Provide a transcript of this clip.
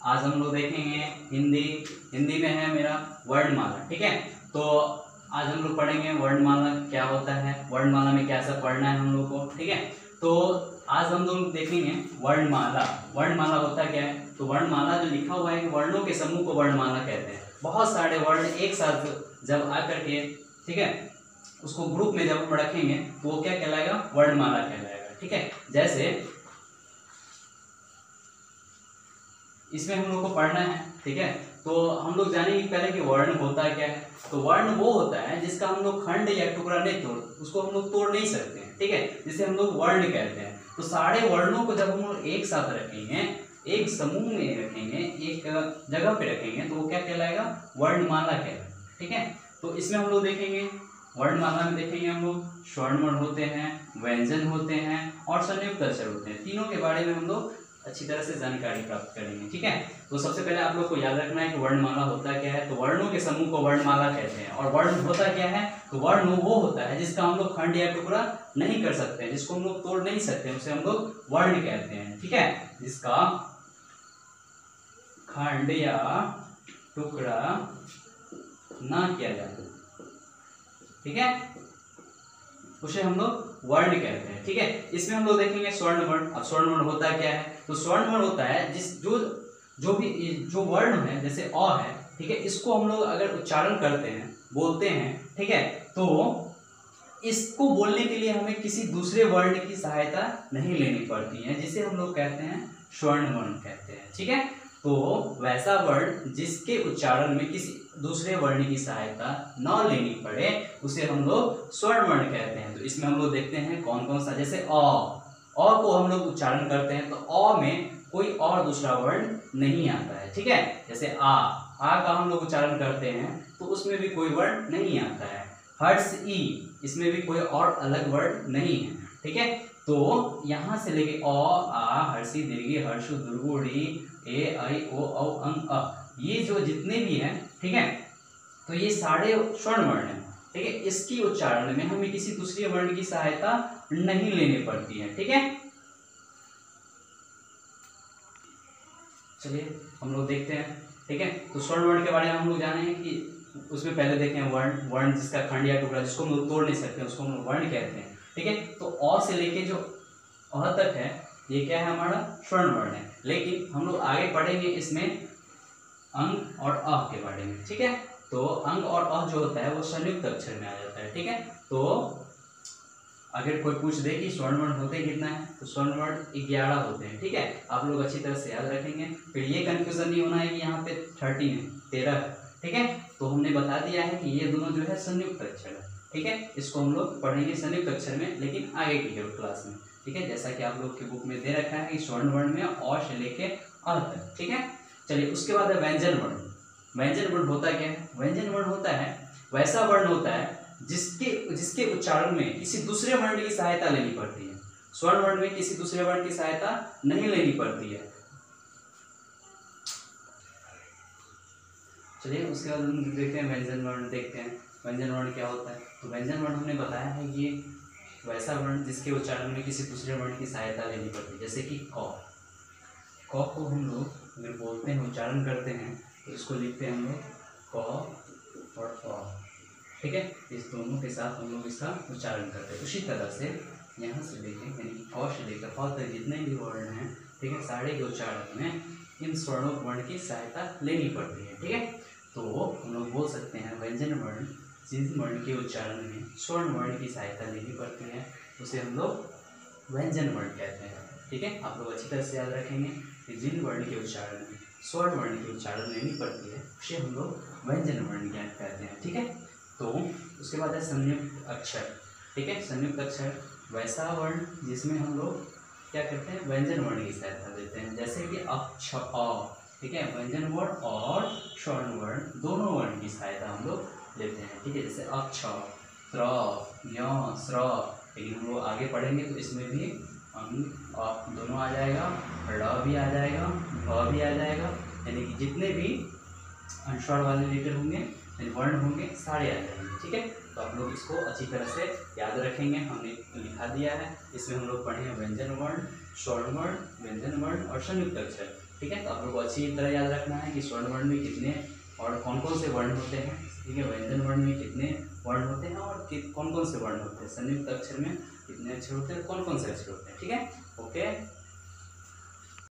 आज हम लोग देखेंगे हिंदी में है मेरा वर्णमाला। ठीक है, तो आज हम लोग पढ़ेंगे वर्णमाला क्या होता है, वर्णमाला में क्या सब पढ़ना है हम लोग को। ठीक है, तो आज हम लोग देखेंगे वर्णमाला। वर्णमाला होता क्या है, तो वर्णमाला जो लिखा हुआ है वर्णों के समूह को वर्णमाला कहते हैं। बहुत सारे वर्ण एक साथ जब आकर के, ठीक है, उसको ग्रुप में जब हम रखेंगे तो वो क्या कहलाएगा, वर्णमाला कहलाएगा। ठीक है, जैसे इसमें हम लोग को पढ़ना है। ठीक है, तो हम लोग जानेंगे पहले कि वर्ण होता क्या है। तो वर्ण वो होता है जिसका हम लोग खंड या टुकड़ा नहीं तोड़, उसको हम लोग तोड़ नहीं सकते हैं। ठीक है, जिसे हम लोग वर्ण कहते हैं। तो सारे वर्णों को जब हम लोग एक साथ रखेंगे, एक समूह में रखेंगे, एक जगह पे रखेंगे, तो वो क्या कहलाएगा, वर्णमाला कहलाएगा। ठीक है, तो इसमें हम लोग देखेंगे, वर्णमाला में देखेंगे हम लोग स्वर्ण वर्ण होते हैं, व्यंजन होते हैं और संयुक्त अक्षर होते हैं। तीनों के बारे में हम लोग अच्छी तरह से जानकारी प्राप्त करेंगे। ठीक है, तो सबसे पहले आप लोग को याद रखना है कि वर्णमाला होता क्या है। तो वर्णों के समूह को वर्णमाला कहते हैं। और वर्ण होता क्या है, तो वर्ण वो होता है जिसका हम लोग खंड या टुकड़ा नहीं कर सकते, जिसको हम लोग तोड़ नहीं सकते, उसे हम लोग वर्ण कहते हैं। ठीक है, जिसका खंड या टुकड़ा ना किया जाए, ठीक है, उसे हम लोग वर्ण कहते हैं। ठीक है, इसमें हम लोग देखेंगे स्वर्ण वर्ण। अब स्वर्ण वर्ण होता क्या है, तो स्वर्ण वर्ण होता है जो वर्ण है, जैसे अ है, ठीक है, इसको हम लोग अगर उच्चारण करते हैं, बोलते हैं, ठीक है, तो इसको बोलने के लिए हमें किसी दूसरे वर्ण की सहायता नहीं लेनी पड़ती है, जिसे हम लोग कहते हैं स्वर्ण वर्ण कहते हैं। ठीक है, तो वैसा वर्ण जिसके उच्चारण में किसी दूसरे वर्ण की सहायता न लेनी पड़े, उसे हम लोग स्वर्ण वर्ण कहते हैं। तो इसमें हम लोग देखते हैं कौन कौन सा, जैसे अ को हम लोग उच्चारण करते हैं तो अ में कोई और दूसरा वर्ण नहीं आता है। ठीक है, जैसे आ का हम लोग उच्चारण करते हैं तो उसमें भी कोई वर्ण नहीं आता है। हर्ष ई, इसमें भी कोई और अलग वर्ण नहीं है। ठीक है, तो यहाँ से लेके अ आ हर्षी दीर्घी हर्षु दुर्गु री ए ऐ ओ औ अंग अ, ये जो जितने भी हैं, ठीक है, तो ये सारे स्वर्ण वर्ण हैं। ठीक है, इसकी उच्चारण में हमें किसी दूसरे वर्ण की सहायता नहीं लेनी पड़ती है। ठीक है, चलिए हम लोग देखते हैं। ठीक है, तो स्वर्ण वर्ण के बारे में हम लोग जाने हैं कि उसमें पहले देखें वर्ण जिसका खंड या टुकड़ा, जिसको हम लोग तोड़ नहीं सकते, उसको हम लोग वर्ण कहते हैं। ठीक है, तो अ से लेके जो अ तक है, ये क्या है, हमारा स्वर्ण वर्ण है। लेकिन हम लोग आगे पढ़ेंगे इसमें अंग और अ के बारे में। ठीक है, तो अंग और अ जो होता है वो संयुक्त अक्षर में आ जाता है। ठीक है, तो अगर कोई पूछ दे कि स्वर्ण वर्ण होते कितना है, तो स्वर्ण वर्ण 11 होते हैं। ठीक है, आप लोग अच्छी तरह से याद रखेंगे, फिर ये कंफ्यूजन नहीं होना है कि यहाँ पे 13 है। ठीक है, तो हमने बता दिया है कि ये दोनों जो है संयुक्त अक्षर है। ठीक है, इसको हम लोग पढ़ेंगे संयुक्त अक्षर में, लेकिन आगे की क्लास में। ठीक है, जैसा कि आप लोग की बुक में दे रखा है कि स्वर्ण वर्ण में अ से लेके अ तक। ठीक है, चलिए उसके बाद है व्यंजन वर्ण। व्यंजन वर्ण होता क्या है, व्यंजन वर्ण होता है वैसा वर्ण होता है जिसके उच्चारण में किसी दूसरे वर्ण की सहायता लेनी पड़ती है। स्वर्ण वर्ण में किसी दूसरे वर्ण की सहायता नहीं लेनी पड़ती है। चलिए उसके बाद हम देखते हैं व्यंजन वर्ण। देखते हैं व्यंजन वर्ण क्या होता है। तो व्यंजन वर्ण हमने बताया है ये वैसा वर्ण जिसके उच्चारण में किसी दूसरे वर्ण की सहायता लेनी पड़ती है। जैसे कि क को हम लोग अगर बोलते हैं, उच्चारण करते हैं, तो इसको लिखते हैं हम लोग क और अ। ठीक है, इस दोनों के साथ हम लोग इसका उच्चारण करते हैं। उसी तरह से यहाँ से लेके यानी अ से लेकर फ तक जितने भी वर्ण हैं, ठीक है, सारे के उच्चारण में इन स्वर्णों वर्ण की सहायता लेनी पड़ती है। ठीक है, तो हम लोग बोल सकते हैं व्यंजन वर्ण जिन वर्ण के उच्चारण में स्वर्ण वर्ण की सहायता लेनी पड़ती है, उसे हम लोग व्यंजन वर्ण कहते हैं। ठीक है, आप लोग अच्छी तरह से याद रखेंगे कि जिन वर्ण के उच्चारण में स्वर्ण वर्ण की उच्चारण लेनी पड़ती है उसे हम लोग व्यंजन वर्ण कहते हैं। ठीक है, तो उसके बाद है संयुक्त अक्षर। ठीक है, संयुक्त अक्षर वैसा वर्ण जिसमें हम लोग क्या करते हैं, व्यंजन वर्ण की सहायता देते हैं। जैसे कि अक्ष अ, ठीक है, व्यंजन वर्ण और स्वर्ण वर्ण दोनों वर्ण की सहायता हम लोग लेते हैं। ठीक है, जैसे अक्ष, त्र, य, स्र। लेकिन हम लोग आगे पढ़ेंगे तो इसमें भी दोनों आ जाएगा, ड़ भी आ जाएगा, भ भी आ जाएगा, यानी कि जितने भी अनुस्वार वाले लेटर होंगे, वर्ण होंगे, सारे आ जाएंगे। ठीक है, तो आप लोग इसको अच्छी तरह से याद रखेंगे। हमने लिखा दिया है, इसमें हम लोग पढ़े हैं व्यंजन वर्ण, स्वर्ण वर्ण, व्यंजन वर्ण और संयुक्त अक्षर। ठीक है। तो आप लोग को अच्छी तरह याद रखना है कि स्वर्ण वर्ण में कितने और कौन कौन से वर्ण होते हैं, ठीक है। व्यंजन वर्ण में कितने वर्ण होते हैं और कौन कौन से वर्ण होते हैं, संयुक्त अक्षर में कितने अक्षर होते हैं, कौन कौन से अक्षर होते हैं, ठीक है। ओके।